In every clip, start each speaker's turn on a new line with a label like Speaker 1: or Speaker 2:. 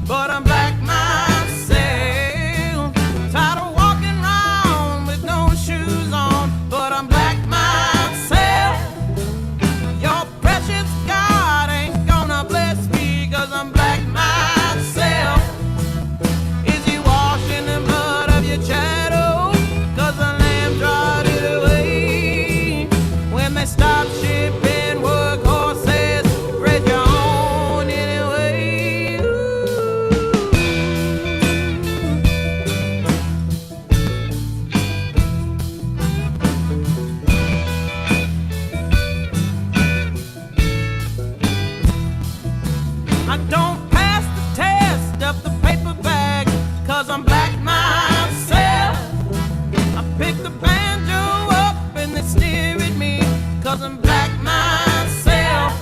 Speaker 1: but I'm black myself. Tired of walking around with no shoes on, but I'm black myself. Your precious God ain't gonna bless me, 'cause I'm black myself. Is he washing the blood of your shadow? 'Cause the lamb dried it away. When they stop shipping workhorses, raise your own anyway. I don't pass the test of the paper bag, 'cause I'm black myself. I pick the banjo up and they stare at me, 'cause I'm black myself.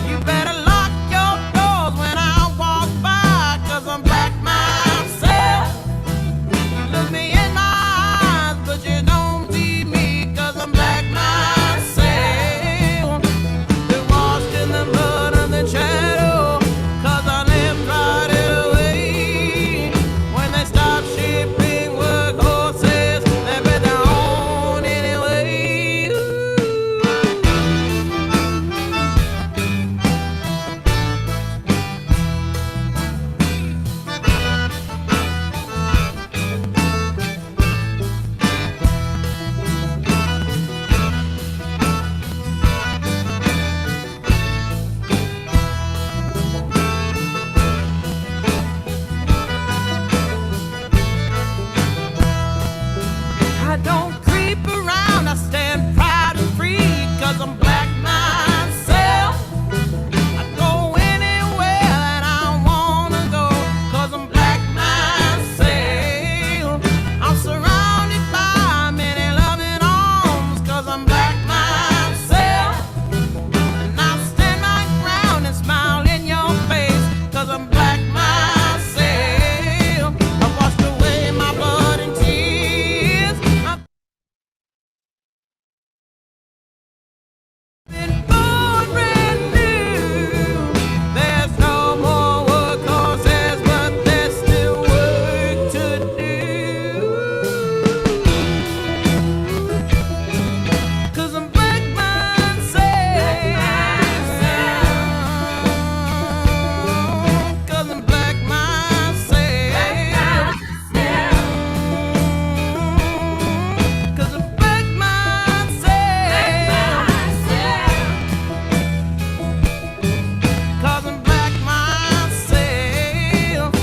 Speaker 1: You better lock your doors when I walk by, 'cause I'm black myself. You look me in my eyes, but you don't see me, 'cause I'm black myself. They're washed in the blood of the shadow, 'cause I live right away. When they stop shipping workhorses, they bet their own anyway. I don't creep around, I stand proud and free, 'cause I'm black myself. I go anywhere that I wanna go, 'cause I'm black myself. I'm surrounded by many loving arms, 'cause I'm black myself. And I'll stand my ground and smile in your face, 'cause I'm black myself. I washed away my blood and tears. I've been born brand new. There's no more workhorses, but there's still work to do. 'Cause I'm black myself. 'Cause I'm black myself. 'Cause I'm black myself. 'Cause I'm black myself.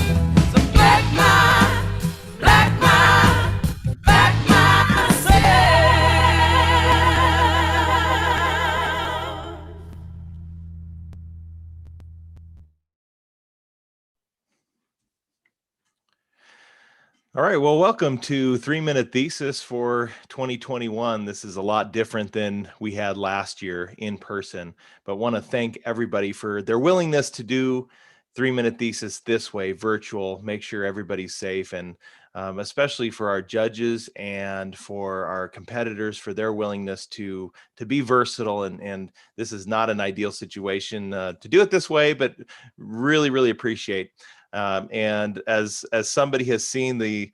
Speaker 1: So black myself.
Speaker 2: All right, well, welcome to 3-Minute Thesis for 2021. This is a lot different than we had last year in person, but want to thank everybody for their willingness to do 3-Minute Thesis this way, virtual, make sure everybody's safe, and especially for our judges and for our competitors for their willingness to be versatile. And this is not an ideal situation to do it this way, but really, really appreciate. And as somebody has seen, the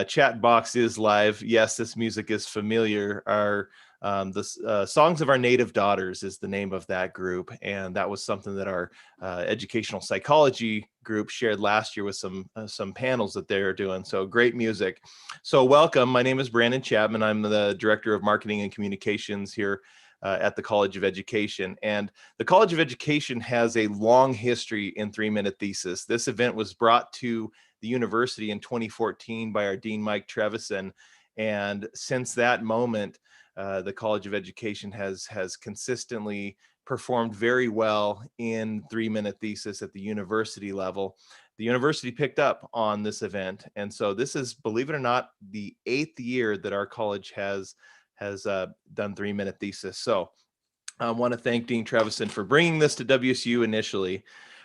Speaker 2: chat box is live. Yes, this music is familiar. Our the Songs of Our Native Daughters is the name of that group, and that was something that our educational psychology group shared last year with some panels that they're doing. So great music. So welcome. My name is Brandon Chapman. I'm the Director of Marketing and Communications here at the College of Education. And the College of Education has a long history in 3-Minute Thesis. This event was brought to the university in 2014 by our Dean, Mike Trevison. And since that moment, the College of Education has consistently performed very well in 3-Minute Thesis at the university level. The university picked up on this event. And so this is, believe it or not, the 8th year that our college has done 3-Minute Thesis. So I want to thank Dean Trevison for bringing this to WSU initially.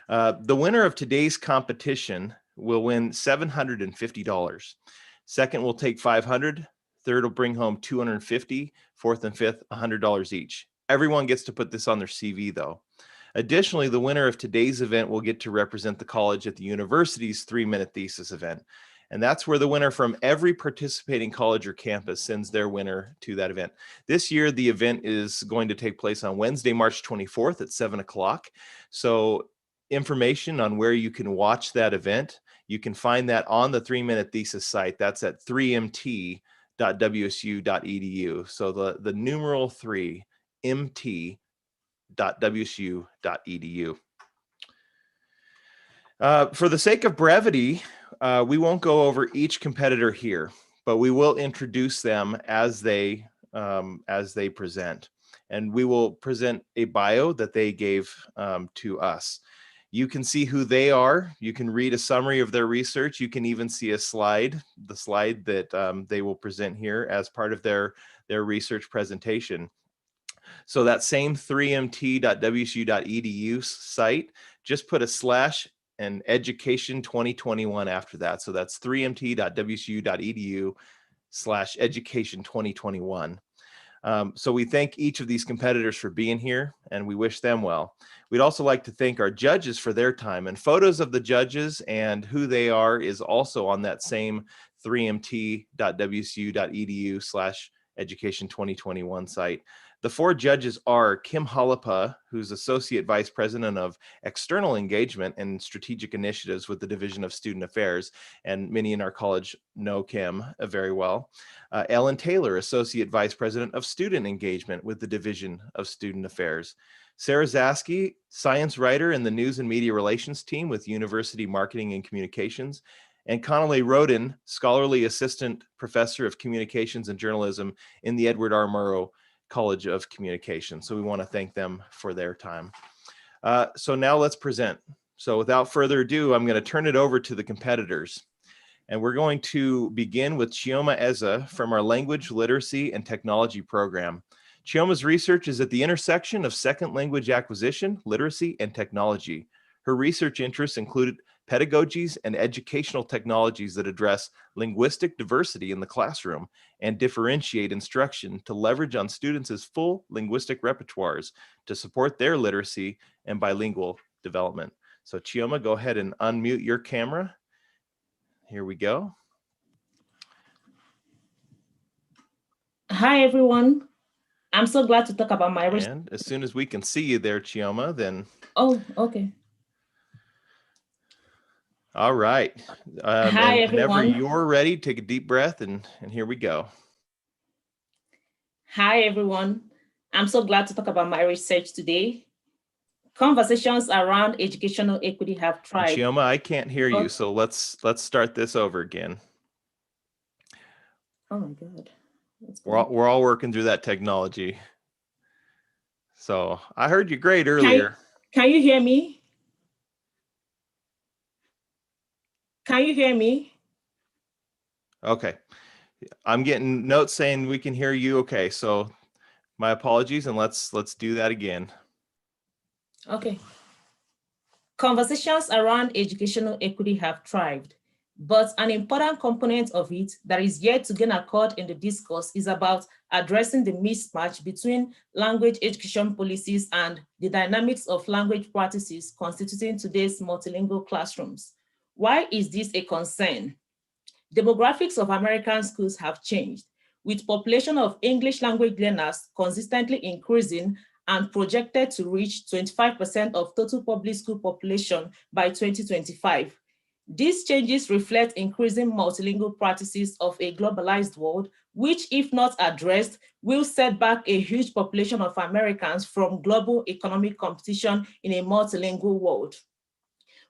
Speaker 2: The winner of today's competition will win $750. Second will take $500. Third will bring home $250. Fourth and fifth, $100 each. Everyone gets to put this on their CV though. Additionally, the winner of today's event will get to represent the college at the university's 3-minute thesis event. And that's where the winner from every participating college or campus sends their winner to that event. This year, the event is going to take place on Wednesday, March 24th at 7 o'clock. So information on where you can watch that event, you can find that on the 3-minute thesis site. That's at 3mt.wsu.edu. So the numeral 3, mt.wsu.edu. For the sake of brevity, we won't go over each competitor here, but we will introduce them as they present, and we will present a bio that they gave to us. You can see who they are. You can read a summary of their research. You can even see a slide, the slide that they will present here as part of their research presentation. So that same 3mt.wsu.edu site, just put a / and education 2021 after that. So that's 3mt.wsu.edu / education 2021. So we thank each of these competitors for being here, and we wish them well. We'd also like to thank our judges for their time, and photos of the judges and who they are is also on that same 3mt.wsu.edu / education 2021 site. The 4 judges are Kim Hollapa, who's Associate Vice President of External Engagement and Strategic Initiatives with the Division of Student Affairs, and many in our college know Kim very well. Ellen Taylor, Associate Vice President of Student Engagement with the Division of Student Affairs. Sarah Zaski, Science Writer in the News and Media Relations team with University Marketing and Communications. And Connolly Roden, Scholarly Assistant Professor of Communications and Journalism in the Edward R. Murrow College of Communication. So we want to thank them for their time. So now let's present. So without further ado, I'm going to turn it over to the competitors. And we're going to begin with Chioma Eza from our Language, Literacy, and Technology program. Chioma's research is at the intersection of second language acquisition, literacy, and technology. Her research interests included pedagogies and educational technologies that address linguistic diversity in the classroom and differentiate instruction to leverage on students' full linguistic repertoires to support their literacy and bilingual development. So Chioma, go ahead and unmute your camera. Here we go.
Speaker 3: Hi, everyone. I'm so glad to talk about my research.
Speaker 2: And as soon as we can see you there, Chioma, then.
Speaker 3: Oh, okay.
Speaker 2: All right.
Speaker 3: Hi, everyone.
Speaker 2: Whenever you're ready, take a deep breath and here we go.
Speaker 3: Hi, everyone. I'm so glad to talk about my research today. Conversations around educational equity have thrived.
Speaker 2: Chioma, I can't hear you, so let's start this over again.
Speaker 3: Oh my God.
Speaker 2: We're all working through that technology. So I heard you great earlier.
Speaker 3: Can you hear me? Can you hear me?
Speaker 2: Okay. I'm getting notes saying we can hear you. Okay, so my apologies, and let's do that again.
Speaker 3: Okay. Conversations around educational equity have thrived, but an important component of it that is yet to gain accord in the discourse is about addressing the mismatch between language education policies and the dynamics of language practices constituting today's multilingual classrooms. Why is this a concern? Demographics of American schools have changed, with population of English language learners consistently increasing and projected to reach 25% of total public school population by 2025. These changes reflect increasing multilingual practices of a globalized world, which, if not addressed, will set back a huge population of Americans from global economic competition in a multilingual world.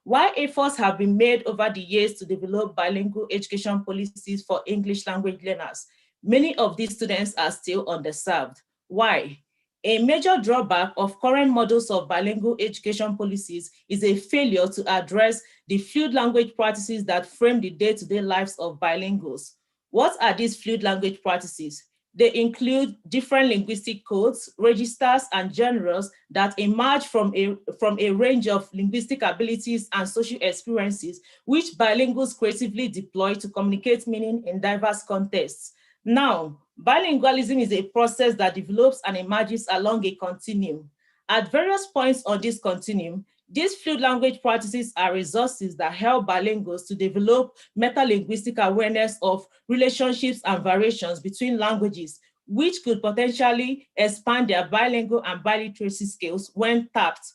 Speaker 3: While efforts have been made over the years to develop bilingual education policies for English language learners, many of these students are still underserved. Why? A major drawback of current models of bilingual education policies is a failure to address the fluid language practices that frame the day-to-day lives of bilinguals. What are these fluid language practices? They include different linguistic codes, registers, and genres that emerge from a range of linguistic abilities and social experiences, which bilinguals creatively deploy to communicate meaning in diverse contexts. Now, bilingualism is a process that develops and emerges along a continuum. At various points on this continuum, these fluid language practices are resources that help bilinguals to develop meta-linguistic awareness of relationships and variations between languages, which could potentially expand their bilingual and biliteracy skills when tapped.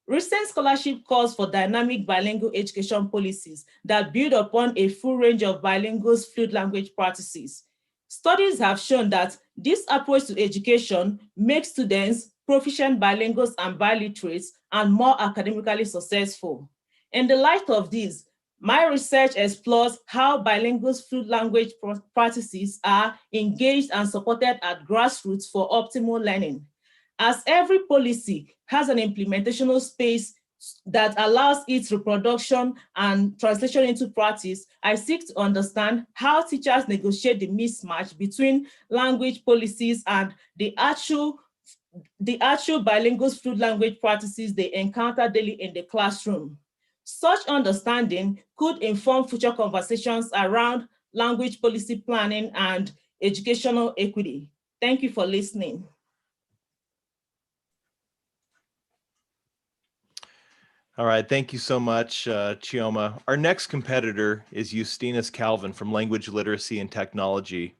Speaker 3: Recent scholarship calls for dynamic bilingual education policies that build upon a full range of bilingual fluid language practices. Studies have shown that this approach to education makes students proficient bilinguals and biliterates and more academically successful. In the light of this, my research explores how bilingual fluid language practices are engaged and supported at grassroots for optimal learning. As every policy has an implementational space that allows its reproduction and translation into practice, I seek to understand how teachers negotiate the mismatch between language policies and the actual bilingual fluid language practices they encounter daily in the classroom. Such understanding could inform future conversations around language policy planning and educational equity. Thank you for listening.
Speaker 2: All right, thank you so much, Chioma. Our next competitor is Justinus Calvin from Language Literacy and Technology.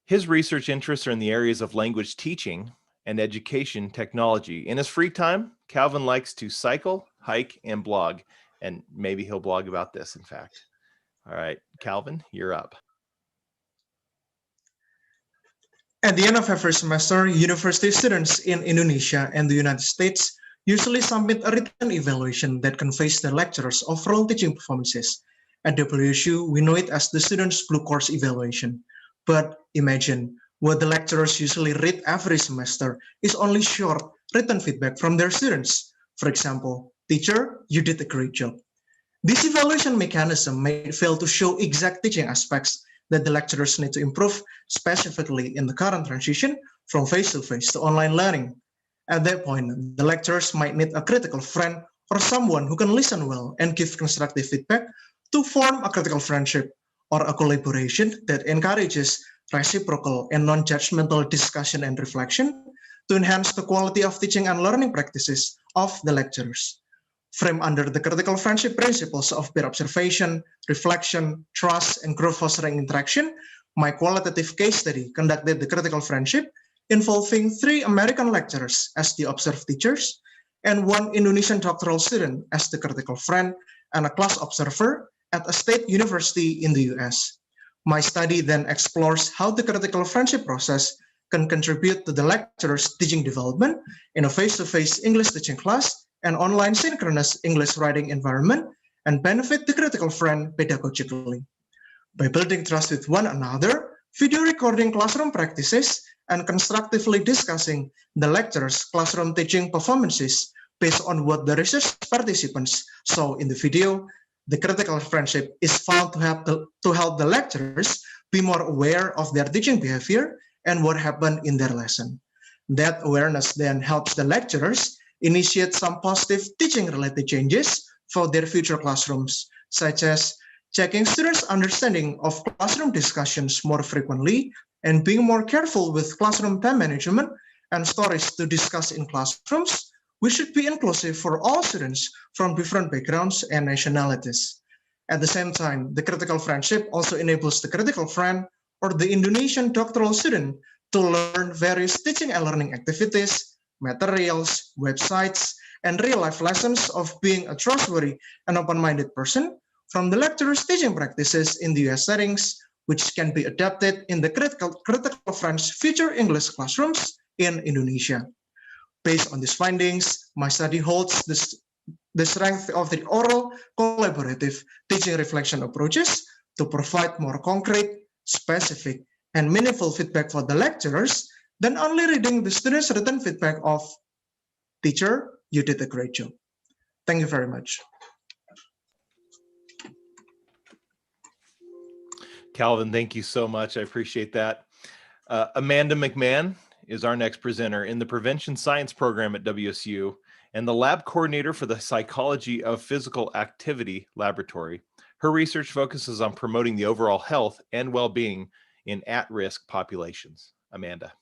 Speaker 2: His research interests are in the areas of language teaching and education technology. In his free time, Calvin likes to cycle, hike, and blog, and maybe he'll blog about this, in fact. All right, Calvin, you're up.
Speaker 4: At the end of every semester, university students in Indonesia and the United States usually submit a written evaluation that conveys the lecturer's overall teaching performances. At WSU, we know it as the Students' Blue Course Evaluation. But imagine, what the lecturers usually read every semester is only short written feedback from their students. For example, teacher, you did a great job. This evaluation mechanism may fail to show exact teaching aspects that the lecturers need to improve, specifically in the current transition from face-to-face to online learning. At that point, the lecturers might need a critical friend or someone who can listen well and give constructive feedback to form a critical friendship or a collaboration that encourages reciprocal and non-judgmental discussion and reflection to enhance the quality of teaching and learning practices of the lecturers. Framed under the critical friendship principles of peer observation, reflection, trust, and growth fostering interaction, my qualitative case study conducted the critical friendship involving 3 American lecturers as the observed teachers and 1 Indonesian doctoral student as the critical friend and a class observer at a state university in the US. My study then explores how the critical friendship process can contribute to the lecturer's teaching development in a face-to-face English teaching class and online synchronous English writing environment and benefit the critical friend pedagogically. By building trust with one another, video recording classroom practices, and constructively discussing the lecturer's classroom teaching performances based on what the research participants saw in the video, the critical friendship is found to help the lecturers be more aware of their teaching behavior and what happened in their lesson. That awareness then helps the lecturers initiate some positive teaching-related changes for their future classrooms, such as checking students' understanding of classroom discussions more frequently and being more careful with classroom time management and stories to discuss in classrooms. We should be inclusive for all students from different backgrounds and nationalities. At the same time, the critical friendship also enables the critical friend or the Indonesian doctoral student to learn various teaching and learning activities, materials, websites, and real-life lessons of being a trustworthy and open-minded person from the lecturer's teaching practices in the US settings, which can be adapted in the critical friend's future English classrooms in Indonesia. Based on these findings, my study holds the strength of the oral collaborative teaching reflection approaches to provide more concrete, specific, and meaningful feedback for the lecturers than only reading the students' written feedback of, teacher, you did a great job. Thank you very much.
Speaker 2: Calvin, thank you so much. I appreciate that. Amanda McMahon is our next presenter in the Prevention Science program at WSU and the lab coordinator for the Psychology of Physical Activity Laboratory. Her research focuses on promoting the overall health and well-being in at-risk populations. Amanda.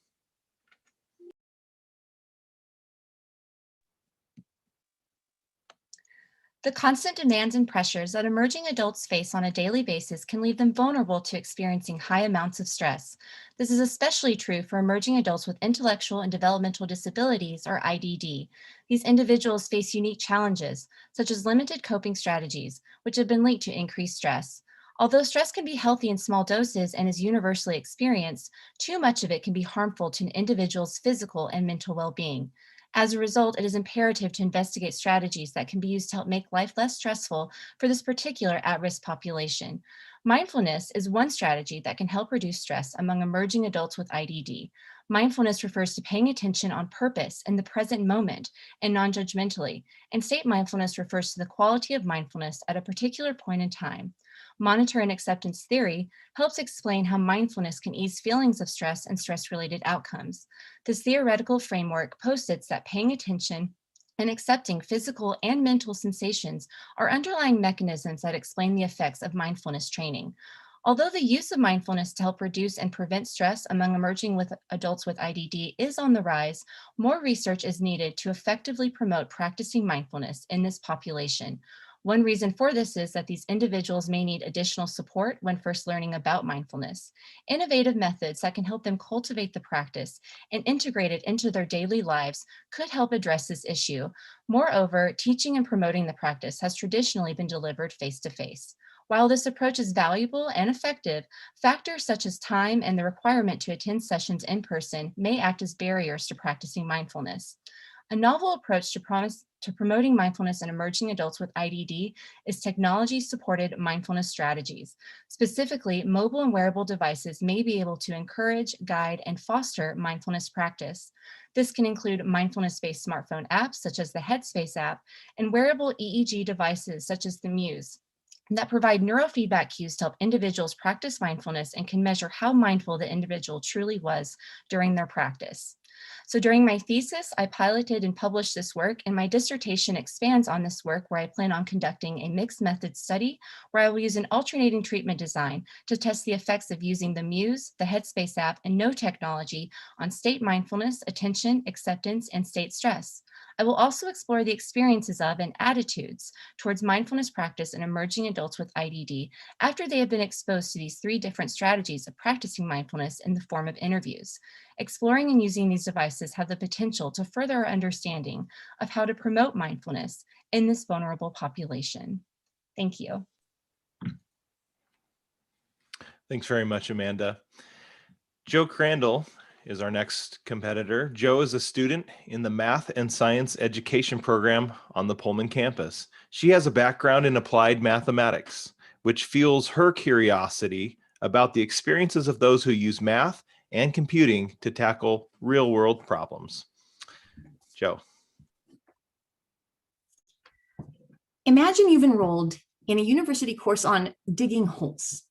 Speaker 5: The constant demands and pressures that emerging adults face on a daily basis can leave them vulnerable to experiencing high amounts of stress. This is especially true for emerging adults with intellectual and developmental disabilities, or IDD. These individuals face unique challenges, such as limited coping strategies, which have been linked to increased stress. Although stress can be healthy in small doses and is universally experienced, too much of it can be harmful to an individual's physical and mental well-being. As a result, it is imperative to investigate strategies that can be used to help make life less stressful for this particular at-risk population. Mindfulness is one strategy that can help reduce stress among emerging adults with IDD. Mindfulness refers to paying attention on purpose in the present moment and non-judgmentally, and state mindfulness refers to the quality of mindfulness at a particular point in time. Monitor and acceptance theory helps explain how mindfulness can ease feelings of stress and stress-related outcomes. This theoretical framework posits that paying attention and accepting physical and mental sensations are underlying mechanisms that explain the effects of mindfulness training. Although the use of mindfulness to help reduce and prevent stress among emerging adults with IDD is on the rise, more research is needed to effectively promote practicing mindfulness in this population. One reason for this is that these individuals may need additional support when first learning about mindfulness. Innovative methods that can help them cultivate the practice and integrate it into their daily lives could help address this issue. Moreover, teaching and promoting the practice has traditionally been delivered face-to-face. While this approach is valuable and effective, factors such as time and the requirement to attend sessions in person may act as barriers to practicing mindfulness. A novel approach to promoting mindfulness in emerging adults with IDD is technology-supported mindfulness strategies. Specifically, mobile and wearable devices may be able to encourage, guide, and foster mindfulness practice. This can include mindfulness-based smartphone apps, such as the Headspace app, and wearable EEG devices, such as the Muse, that provide neurofeedback cues to help individuals practice mindfulness and can measure how mindful the individual truly was during their practice. So during my thesis, I piloted and published this work, and my dissertation expands on this work, where I plan on conducting a mixed method study where I will use an alternating treatment design to test the effects of using the Muse, the Headspace app, and no technology on state mindfulness, attention, acceptance, and state stress. I will also explore the experiences of and attitudes towards mindfulness practice in emerging adults with IDD after they have been exposed to these three different strategies of practicing mindfulness in the form of interviews. Exploring and using these devices have the potential to further our understanding of how to promote mindfulness in this vulnerable population. Thank you.
Speaker 2: Thanks very much, Amanda. Joe Crandall is our next competitor. Joe is a student in the Math and Science Education program on the Pullman campus. She has a background in applied mathematics, which fuels her curiosity about the experiences of those who use math and computing to tackle real-world problems. Joe.
Speaker 6: Imagine you've enrolled in a university course on digging holes.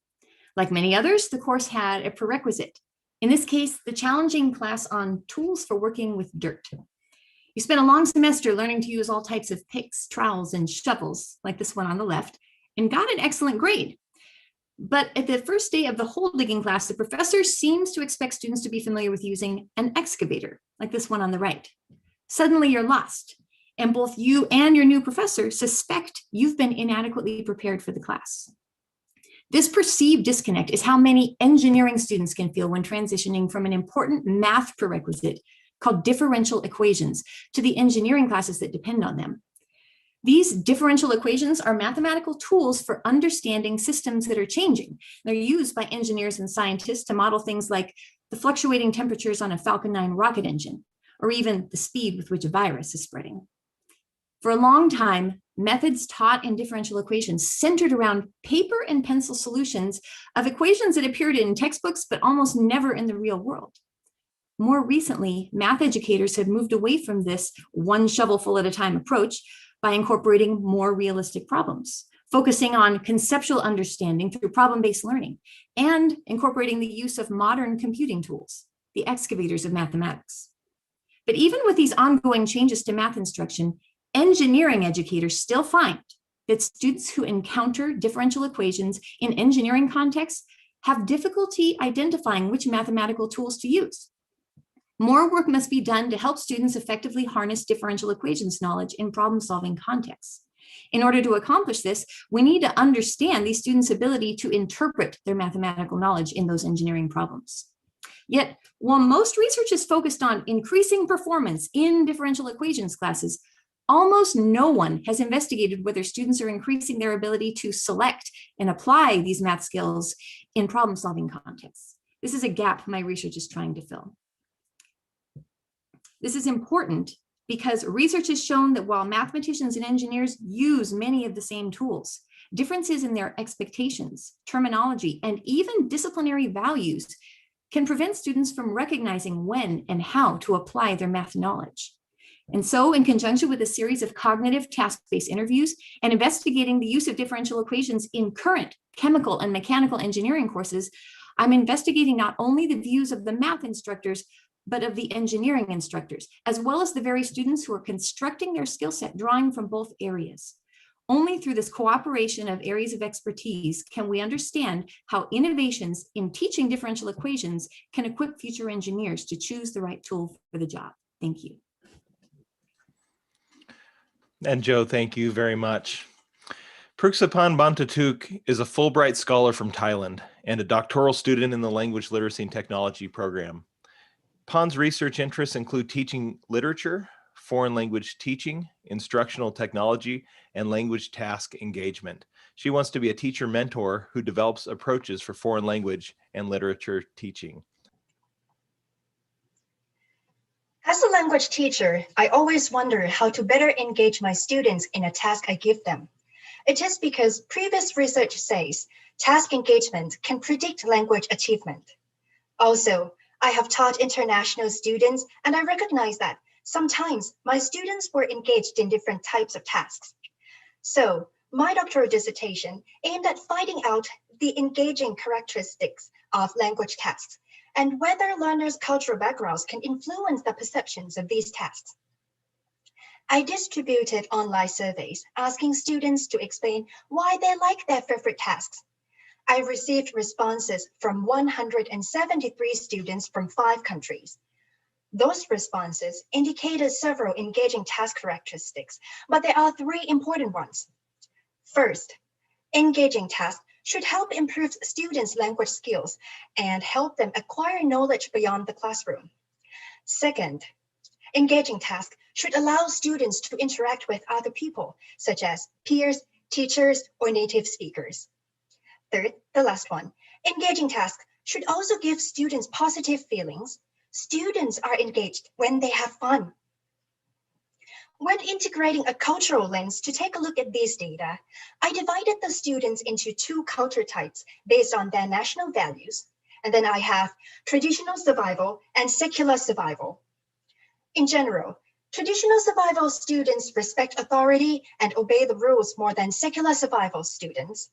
Speaker 6: Like many others, the course had a prerequisite. In this case, the challenging class on tools for working with dirt. You spent a long semester learning to use all types of picks, trowels, and shovels, like this one on the left, and got an excellent grade. But at the first day of the hole digging class, the professor seems to expect students to be familiar with using an excavator, like this one on the right. Suddenly you're lost, and both you and your new professor suspect you've been inadequately prepared for the class. This perceived disconnect is how many engineering students can feel when transitioning from an important math prerequisite called differential equations to the engineering classes that depend on them. These differential equations are mathematical tools for understanding systems that are changing. They're used by engineers and scientists to model things like the fluctuating temperatures on a Falcon 9 rocket engine, or even the speed with which a virus is spreading. For a long time, methods taught in differential equations centered around paper and pencil solutions of equations that appeared in textbooks, but almost never in the real world. More recently, math educators have moved away from this one shovelful at a time approach by incorporating more realistic problems, focusing on conceptual understanding through problem-based learning, and incorporating the use of modern computing tools, the excavators of mathematics. But even with these ongoing changes to math instruction, engineering educators still find that students who encounter differential equations in engineering contexts have difficulty identifying which mathematical tools to use. More work must be done to help students effectively harness differential equations knowledge in problem-solving contexts. In order to accomplish this, we need to understand these students' ability to interpret their mathematical knowledge in those engineering problems. Yet, while most research is focused on increasing performance in differential equations classes, almost no one has investigated whether students are increasing their ability to select and apply these math skills in problem-solving contexts. This is a gap my research is trying to fill. This is important because research has shown that while mathematicians and engineers use many of the same tools, differences in their expectations, terminology, and even disciplinary values can prevent students from recognizing when and how to apply their math knowledge. And so, in conjunction with a series of cognitive task-based interviews and investigating the use of differential equations in current chemical and mechanical engineering courses, I'm investigating not only the views of the math instructors, but of the engineering instructors, as well as the very students who are constructing their skill set drawing from both areas. Only through this cooperation of areas of expertise can we understand how innovations in teaching differential equations can equip future engineers to choose the right tool for the job. Thank you.
Speaker 2: And Joe, thank you very much. Pruksapan Bantatuk is a Fulbright scholar from Thailand and a doctoral student in the Language Literacy and Technology program. Pan's research interests include teaching literature, foreign language teaching, instructional technology, and language task engagement. She wants to be a teacher mentor who develops approaches for foreign language and literature teaching.
Speaker 7: As a language teacher, I always wonder how to better engage my students in a task I give them. It is because previous research says task engagement can predict language achievement. Also, I have taught international students, and I recognize that sometimes my students were engaged in different types of tasks. So, my doctoral dissertation aimed at finding out the engaging characteristics of language tasks and whether learners' cultural backgrounds can influence the perceptions of these tasks. I distributed online surveys asking students to explain why they like their favorite tasks. I received responses from 173 students from 5 countries. Those responses indicated several engaging task characteristics, but there are 3 important ones. First, engaging tasks should help improve students' language skills and help them acquire knowledge beyond the classroom. Second, engaging tasks should allow students to interact with other people, such as peers, teachers, or native speakers. Third, the last one, engaging tasks should also give students positive feelings. Students are engaged when they have fun. When integrating a cultural lens to take a look at these data, I divided the students into 2 culture types based on their national values. And then I have traditional survival and secular survival. In general, traditional survival students respect authority and obey the rules more than secular survival students.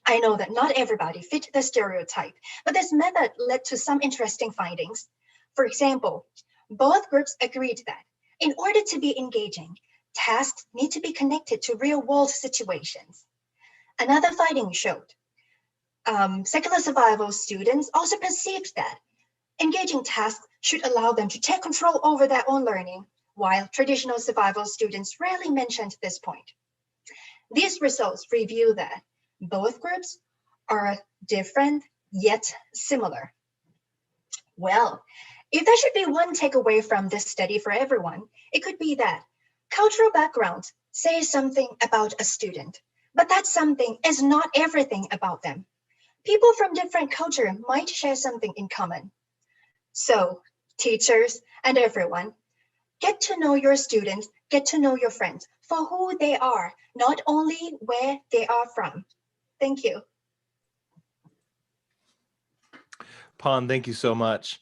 Speaker 7: I know that not everybody fit the stereotype, but this method led to some interesting findings. For example, both groups agreed that in order to be engaging, tasks need to be connected to real-world situations. Another finding showed secular survival students also perceived that engaging tasks should allow them to take control over their own learning, while traditional survival students rarely mentioned this point. These results reveal that both groups are different yet similar. Well, if there should be one takeaway from this study for everyone, it could be that cultural background says something about a student, but that something is not everything about them. People from different cultures might share something in common. So, teachers and everyone, get to know your students, get to know your friends for who they are, not only where they are from. Thank you.
Speaker 2: Pon, thank you so much.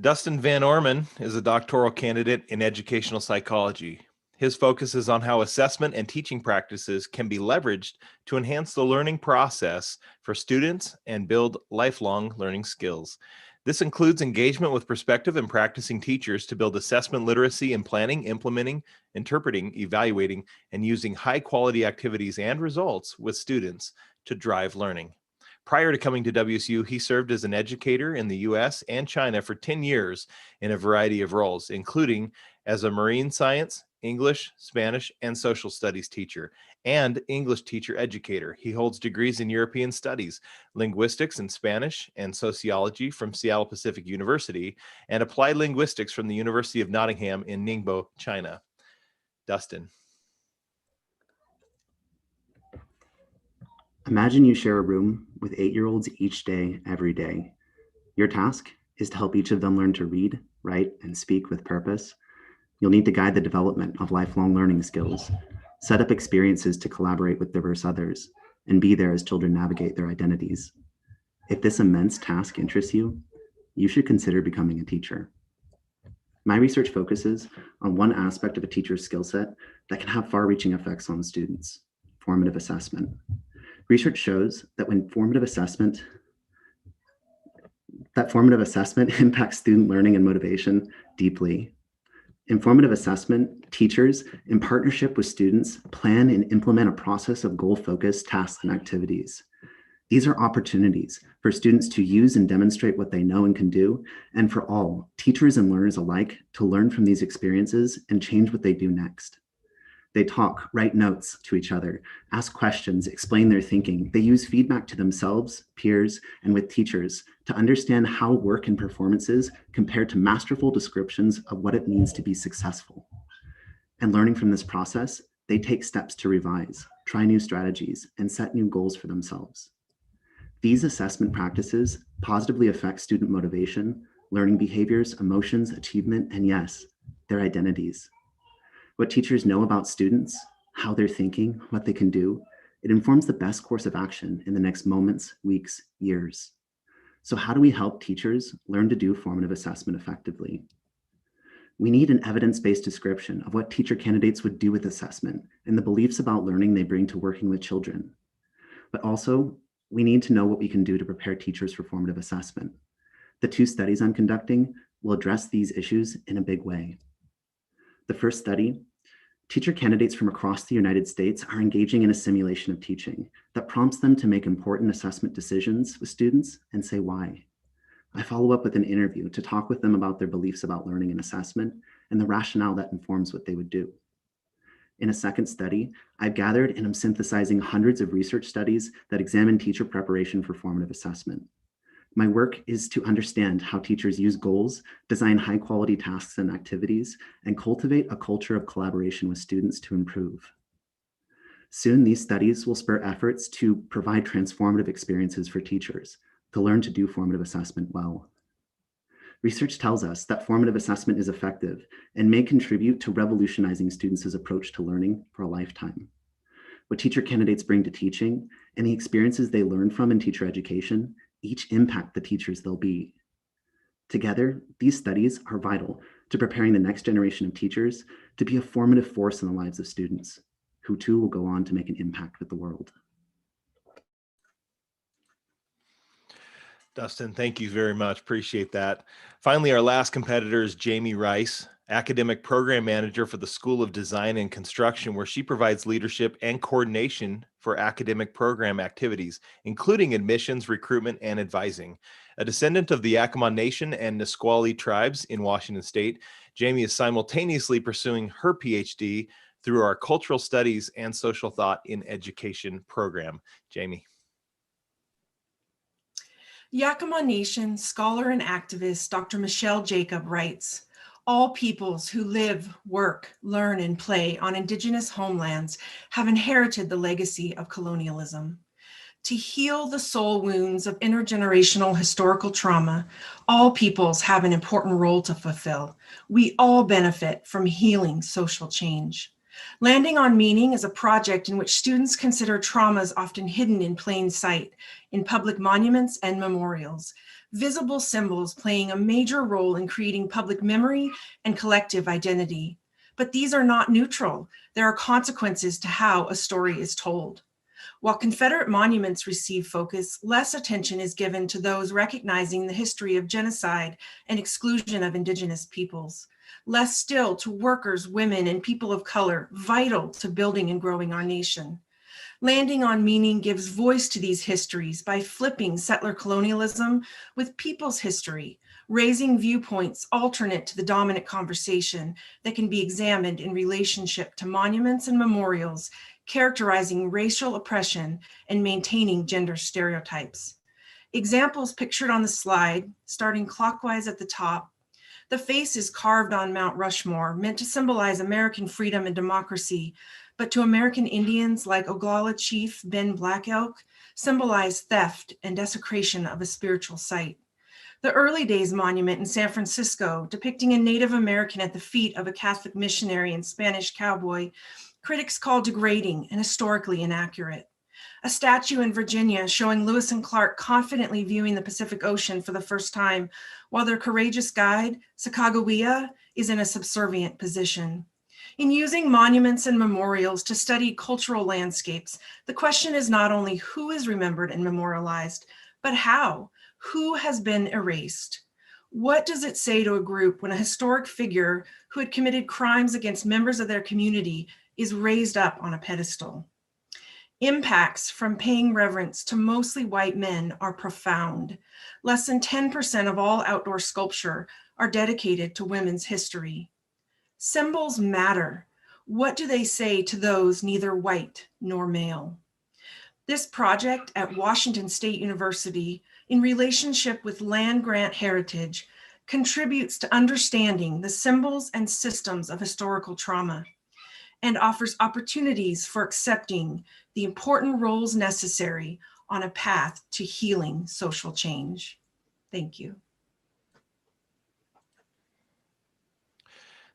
Speaker 2: Dustin Van Orman is a doctoral candidate in educational psychology. His focus is on how assessment and teaching practices can be leveraged to enhance the learning process for students and build lifelong learning skills. This includes engagement with prospective and practicing teachers to build assessment literacy in planning, implementing, interpreting, evaluating, and using high-quality activities and results with students to drive learning. Prior to coming to WSU, he served as an educator in the US and China for 10 years in a variety of roles, including as a marine science English, Spanish, and social studies teacher, and English teacher educator. He holds degrees in European studies, linguistics in Spanish, and sociology from Seattle Pacific University, and applied linguistics from the University of Nottingham in Ningbo, China. Dustin.
Speaker 8: Imagine you share a room with 8-year-olds each day, every day. Your task is to help each of them learn to read, write, and speak with purpose. You'll need to guide the development of lifelong learning skills, set up experiences to collaborate with diverse others, and be there as children navigate their identities. If this immense task interests you, you should consider becoming a teacher. My research focuses on one aspect of a teacher's skill set that can have far-reaching effects on students: formative assessment. Research shows that formative assessment impacts student learning and motivation deeply. In formative assessment, teachers, in partnership with students, plan and implement a process of goal-focused tasks and activities. These are opportunities for students to use and demonstrate what they know and can do, and for all, teachers and learners alike, to learn from these experiences and change what they do next. They talk, write notes to each other, ask questions, explain their thinking. They use feedback to themselves, peers, and with teachers to understand how work and performances compare to masterful descriptions of what it means to be successful. And learning from this process, they take steps to revise, try new strategies, and set new goals for themselves. These assessment practices positively affect student motivation, learning behaviors, emotions, achievement, and yes, their identities. What teachers know about students, how they're thinking, what they can do, it informs the best course of action in the next moments, weeks, years. So how do we help teachers learn to do formative assessment effectively? We need an evidence-based description of what teacher candidates would do with assessment and the beliefs about learning they bring to working with children. But also, we need to know what we can do to prepare teachers for formative assessment. The 2 studies I'm conducting will address these issues in a big way. The first study, teacher candidates from across the United States are engaging in a simulation of teaching that prompts them to make important assessment decisions with students and say why. I follow up with an interview to talk with them about their beliefs about learning and assessment and the rationale that informs what they would do. In a second study, I've gathered and am synthesizing hundreds of research studies that examine teacher preparation for formative assessment. My work is to understand how teachers use goals, design high-quality tasks and activities, and cultivate a culture of collaboration with students to improve. Soon, these studies will spur efforts to provide transformative experiences for teachers to learn to do formative assessment well. Research tells us that formative assessment is effective and may contribute to revolutionizing students' approach to learning for a lifetime. What teacher candidates bring to teaching and the experiences they learn from in teacher education each impact the teachers they'll be. Together, these studies are vital to preparing the next generation of teachers to be a formative force in the lives of students, who too will go on to make an impact with the world.
Speaker 2: Dustin, thank you very much. Appreciate that. Finally, our last competitor is Jamie Rice, Academic Program Manager for the School of Design and Construction, where she provides leadership and coordination for academic program activities, including admissions, recruitment, and advising. A descendant of the Yakama Nation and Nisqually tribes in Washington State, Jamie is simultaneously pursuing her PhD through our Cultural Studies and Social Thought in Education program. Jamie.
Speaker 9: Yakama Nation scholar and activist Dr. Michelle Jacob writes, "All peoples who live, work, learn, and play on indigenous homelands have inherited the legacy of colonialism. To heal the soul wounds of intergenerational historical trauma, all peoples have an important role to fulfill. We all benefit from healing social change. Landing on Meaning is a project in which students consider traumas often hidden in plain sight in public monuments and memorials, visible symbols playing a major role in creating public memory and collective identity. But these are not neutral. There are consequences to how a story is told. While Confederate monuments receive focus, less attention is given to those recognizing the history of genocide and exclusion of indigenous peoples. Less still to workers, women, and people of color, vital to building and growing our nation. Landing on Meaning gives voice to these histories by flipping settler colonialism with people's history, raising viewpoints alternate to the dominant conversation that can be examined in relationship to monuments and memorials characterizing racial oppression and maintaining gender stereotypes. Examples pictured on the slide, starting clockwise at the top. The face is carved on Mount Rushmore, meant to symbolize American freedom and democracy, but to American Indians like Oglala Chief Ben Black Elk, symbolize theft and desecration of a spiritual site. The Early Days Monument in San Francisco, depicting a Native American at the feet of a Catholic missionary and Spanish cowboy, critics call degrading and historically inaccurate. A statue in Virginia showing Lewis and Clark confidently viewing the Pacific Ocean for the first time, while their courageous guide, Sacagawea, is in a subservient position. In using monuments and memorials to study cultural landscapes, the question is not only who is remembered and memorialized, but how? Who has been erased? What does it say to a group when a historic figure who had committed crimes against members of their community is raised up on a pedestal? Impacts from paying reverence to mostly white men are profound. Less than 10% of all outdoor sculpture are dedicated to women's history. Symbols matter. What do they say to those neither white nor male? This project at Washington State University, in relationship with land grant heritage, contributes to understanding the symbols and systems of historical trauma and offers opportunities for accepting the important roles necessary on a path to healing social change. Thank you.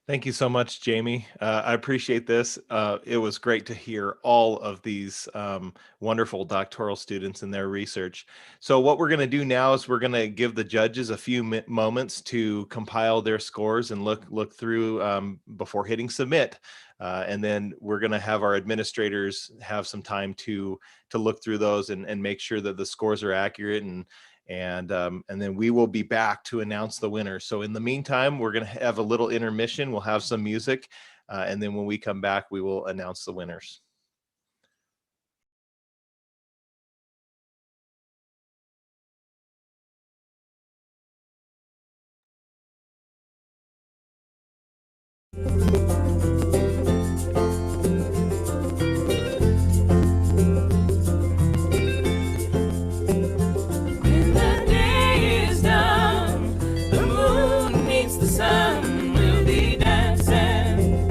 Speaker 2: Thank you so much, Jamie. I appreciate this. It was great to hear all of these wonderful doctoral students and their research. So what we're going to do now is we're going to give the judges a few moments to compile their scores and look through before hitting submit. And then we're going to have our administrators have some time to look through those and make sure that the scores are accurate, and then we will be back to announce the winner. So in the meantime, we're going to have a little intermission. We'll have some music, and then when we come back, we will announce the winners.
Speaker 1: Sun will be dancing.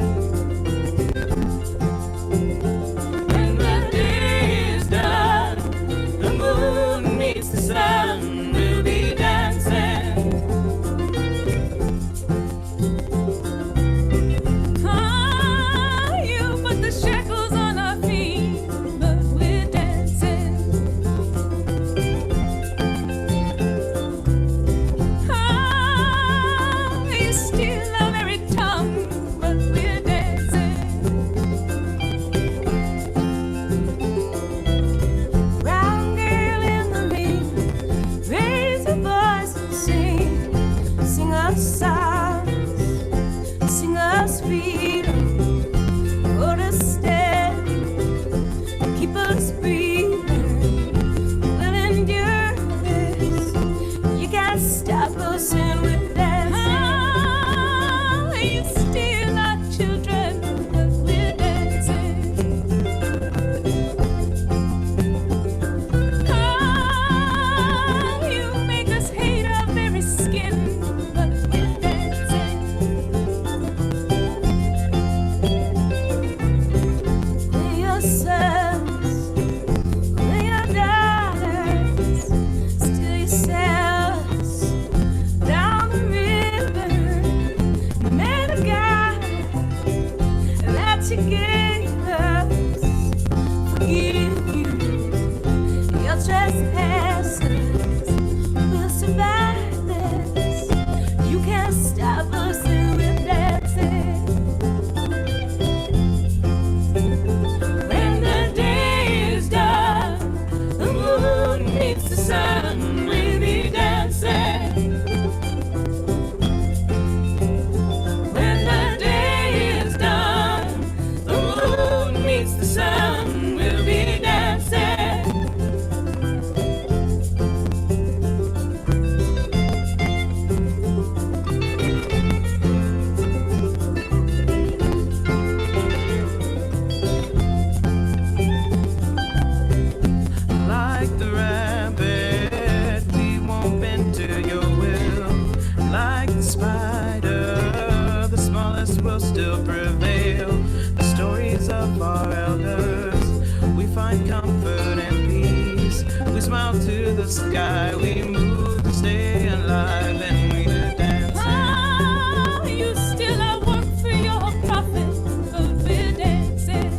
Speaker 1: the sky. We move to stay alive, and we're dancing.
Speaker 10: Ah, you still at work for your profit, but we're dancing.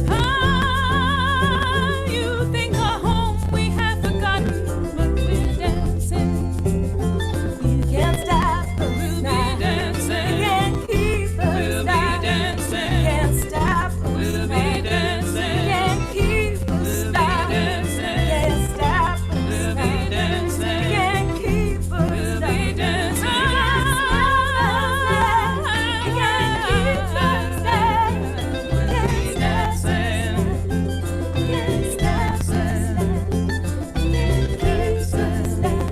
Speaker 10: Ah, you think our home we have forgotten, but we're dancing. You can't stop us
Speaker 1: We'll
Speaker 10: now.
Speaker 1: be dancing.
Speaker 10: You can't keep us
Speaker 1: We'll be
Speaker 10: down.
Speaker 1: dancing.
Speaker 10: You can't stop us
Speaker 1: We'll
Speaker 10: now.
Speaker 1: be dancing.
Speaker 10: You can't keep us
Speaker 1: We'll be
Speaker 10: down.
Speaker 1: dancing.
Speaker 10: You can't stop us
Speaker 1: We'll
Speaker 10: now.
Speaker 1: be dancing.
Speaker 10: You can't keep us
Speaker 1: We'll
Speaker 10: down.
Speaker 1: be dancing.
Speaker 10: You can't keep us down.
Speaker 1: We'll be dancing.
Speaker 10: You can't stop us now. You can't keep us down.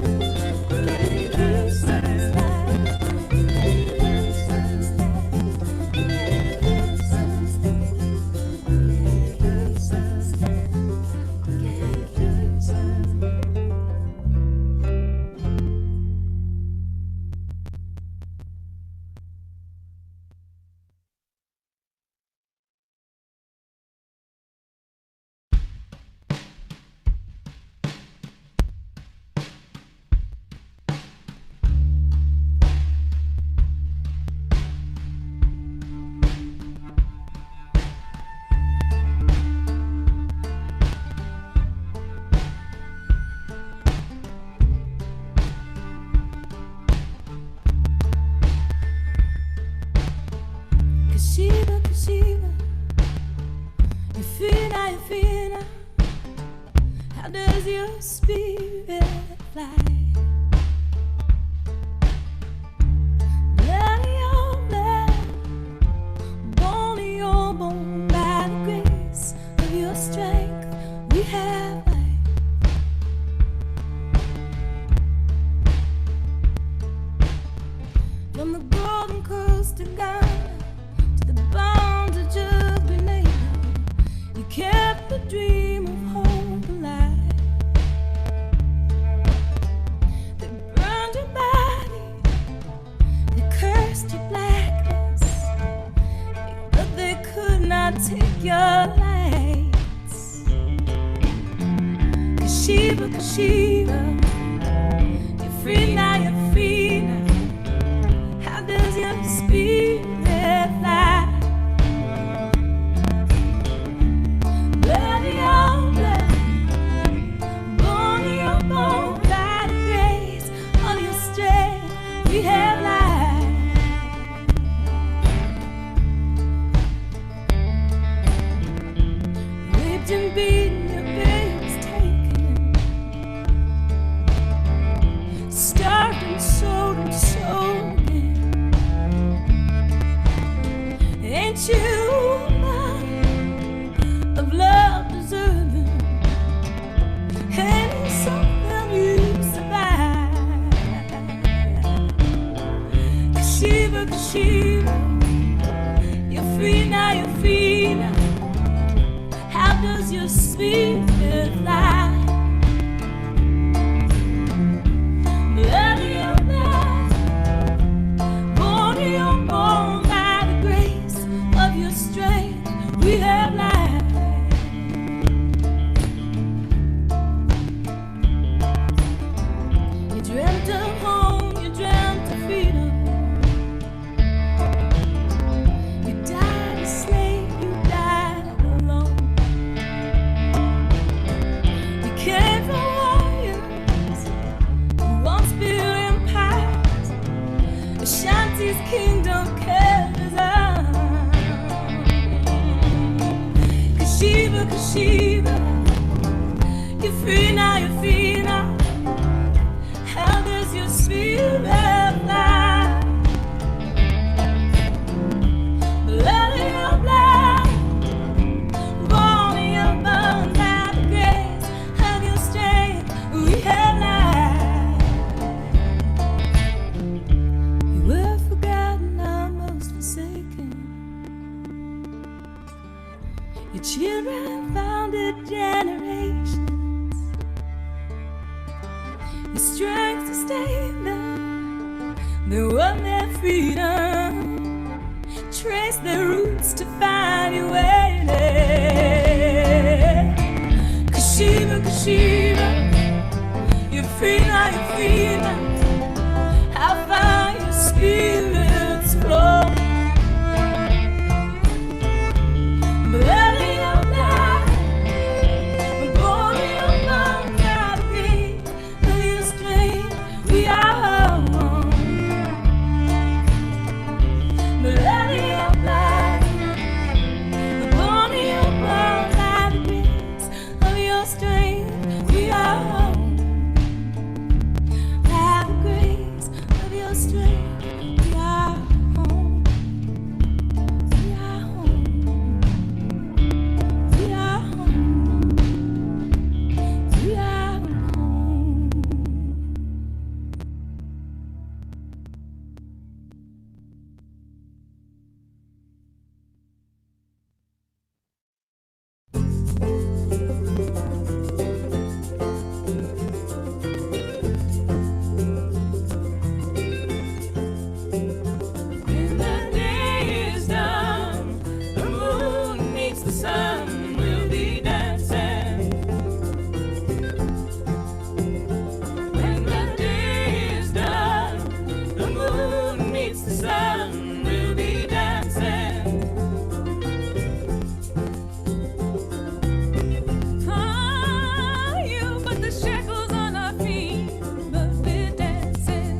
Speaker 10: You can't keep us down. Kashiba, Kashiba, you feel now, you feel now. How does your spirit fly? Blood in your blood, bone in your bone, by the grace of your strength, we have life. From the Golden Coast to Ghana, to the bounds of just Grenada, you kept the dream of hope alive. They burned your body, they cursed your blackness, but they could not take your lights. Kashiba, Kashiba, you're free now, you're free now. How does your spirit fly? Blood in your blood, bone in your bone, by the grace of your strength, we have life. Raped and beaten, your baby's taken. Starved and sold and sold again. Ain't you a man of love deserving? Ain't something you survive? Kashiba, Kashiba, you're free now, you're free now. How does your spirit fly? Blood in your blood, bone in your bone, by the grace of your strength, we have life. You dreamt of home, you dreamt of freedom. You died a slave, you died alone. You came from warriors who once built empires. Ashanti's kingdom carries on. Kashiba, Kashiba, you're free now, you're free now. How does your spirit fly? Blood in your blood, bone in your bone, by the grace of your strength, we have life. You were forgotten, almost forsaken. Your children founded generations. Your strength sustained them. They won their freedom. Trace their roots to find your way. Shiva. You're free now, you're free now. How far your spirits flow. Blood in your blood, bone in your bone, God breathe of your strength. We are home. Blood in your blood, bone in your bone, God breathe of your strength. We are home. Have the grace of your strength. We are home. We are home. We are home. We are home. When the day is done, the moon meets the sun, we'll be dancing. When the day is done, the moon meets the sun, we'll be dancing. You put the shackles on our feet, but we're dancing.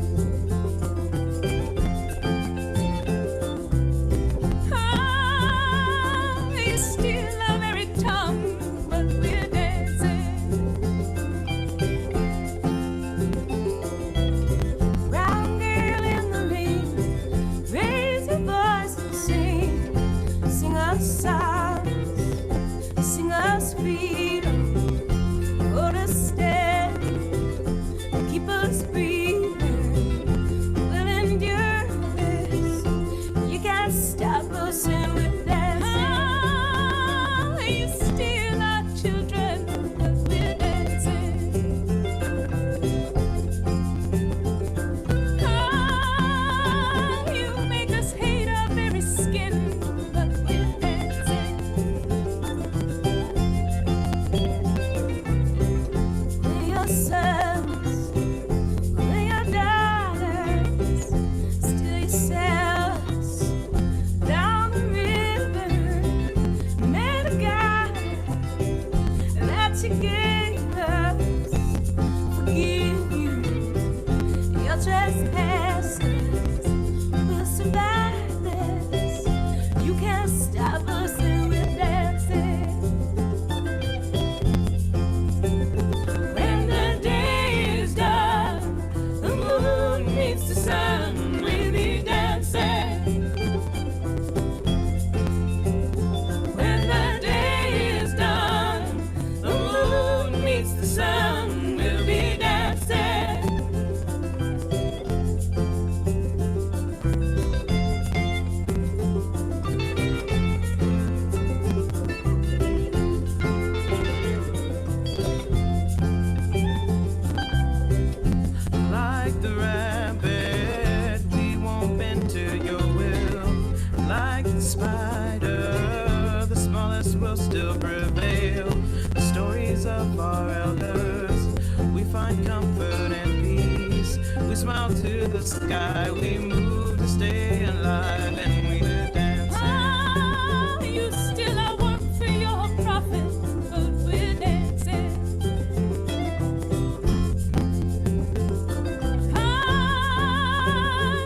Speaker 10: You steal our very tongue, but we're dancing. Brown girl in the rain, raise your voice and sing. Sing us songs, sing us freedom. Hold us steady, keep us breathing. We'll endure this. You can't stop us and we're dancing. You steal our children, but we're dancing. You make us hate our very skin, but we're dancing. We're your sons, we're your daughters, still yourselves down the river. Man of God that you gave us, forgive you your trespasses. We'll survive this. You can't stop us and we're dancing. When the day is done, the moon meets the sun, we'll be dancing. When the day is done, the moon meets the sun, we'll be dancing.
Speaker 1: Like the rabbit, we won't bend to your will. Like the spider, the smallest will still prevail. The stories of our elders, we find comfort and peace. We smile to the sky, we move to stay alive, and we're dancing.
Speaker 10: You still our work for your profit, but we're dancing.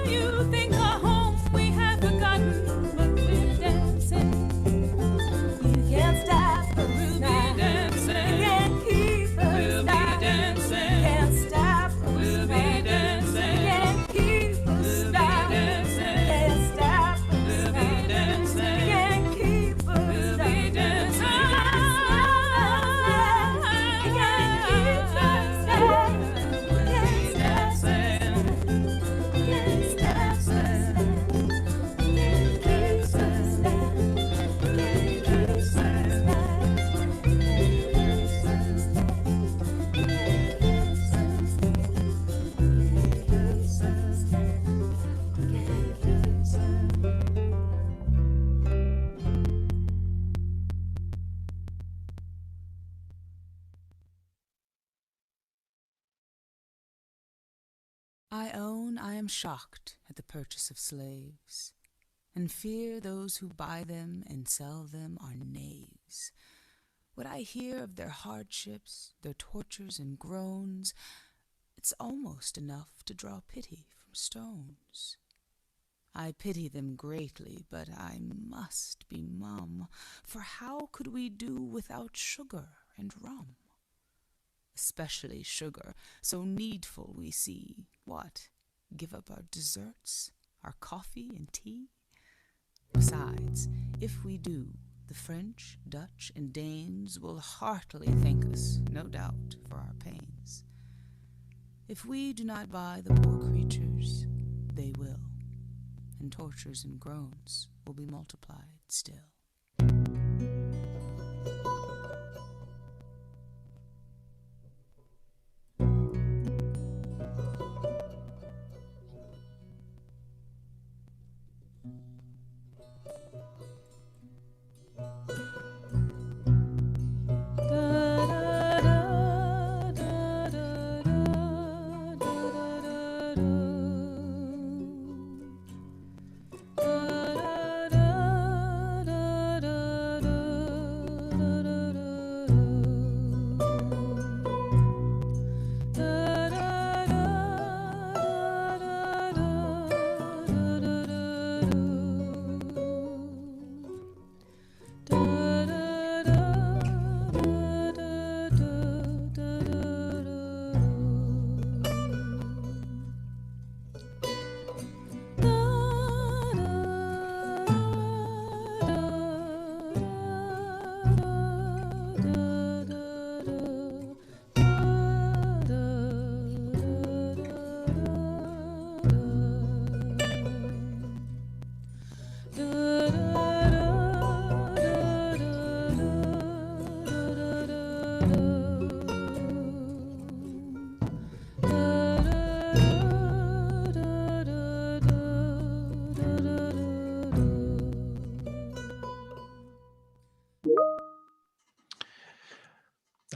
Speaker 10: You think our home we have forgotten, but we're dancing. You can't stop us
Speaker 1: We'll
Speaker 10: now.
Speaker 1: be dancing.
Speaker 10: You can't keep us
Speaker 1: We'll be
Speaker 10: down.
Speaker 1: dancing.
Speaker 10: You can't stop us
Speaker 1: We'll be
Speaker 10: now.
Speaker 1: dancing.
Speaker 10: You can't keep us
Speaker 1: We'll be
Speaker 10: down.
Speaker 1: dancing.
Speaker 10: You can't stop
Speaker 11: I own I am shocked at the purchase of slaves, and fear those who buy them and sell them are knaves. What I hear of their hardships, their tortures and groans, it's almost enough to draw pity from stones. I pity them greatly, but I must be mum, for how could we do without sugar and rum? Especially sugar, so needful we see. What, give up our desserts, our coffee and tea? Besides, if we do, the French, Dutch, and Danes will heartily thank us, no doubt, for our pains. If we do not buy the poor creatures, they will, and tortures and groans will be multiplied still.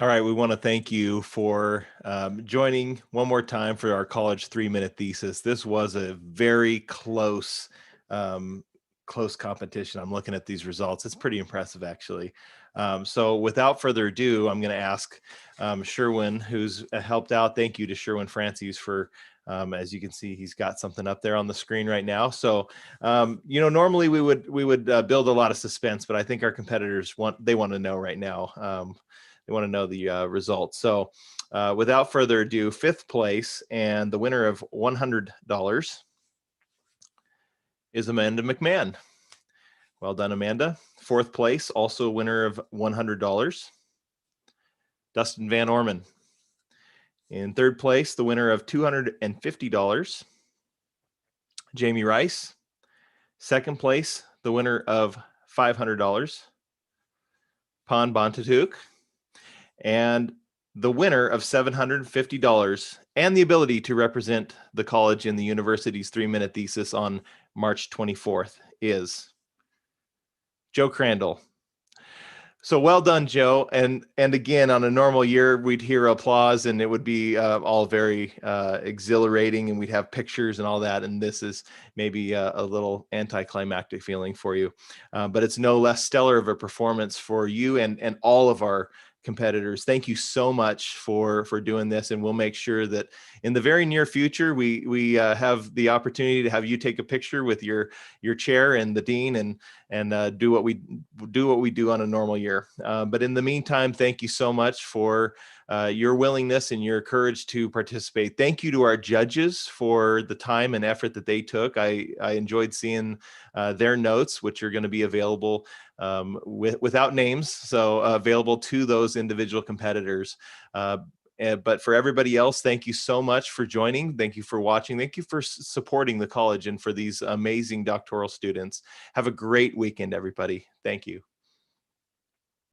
Speaker 2: All right, we want to thank you for joining one more time for our college 3-minute thesis. This was a very close competition. I'm looking at these results. It's pretty impressive, actually. So without further ado, I'm going to ask Sherwin, who's helped out. Thank you to Sherwin Francis for, as you can see, he's got something up there on the screen right now. So, normally we would build a lot of suspense, but I think our competitors want to know right now. They want to know the results. So without further ado, 5th place and the winner of $100 is Amanda McMahon. Well done, Amanda. 4th place, also winner of $100, Dustin Van Orman. In 3rd place, the winner of $250, Jamie Rice. 2nd place, the winner of $500, Pan Bontatuk. And the winner of $750 and the ability to represent the college in the university's 3-minute thesis on March 24th is Joe Crandall. So well done, Joe. And again, on a normal year, we'd hear applause and it would be all very exhilarating and we'd have pictures and all that. And this is maybe a little anticlimactic feeling for you. But it's no less stellar of a performance for you and all of our competitors. Thank you so much for doing this, and we'll make sure that in the very near future we have the opportunity to have you take a picture with your chair and the dean and do what we do on a normal year. But in the meantime, thank you so much for your willingness and your courage to participate. Thank you to our judges for the time and effort that they took. I enjoyed seeing their notes, which are going to be available without names, so available to those individual competitors. But for everybody else, thank you so much for joining. Thank you for watching. Thank you for supporting the college and for these amazing doctoral students. Have a great weekend, everybody. Thank you.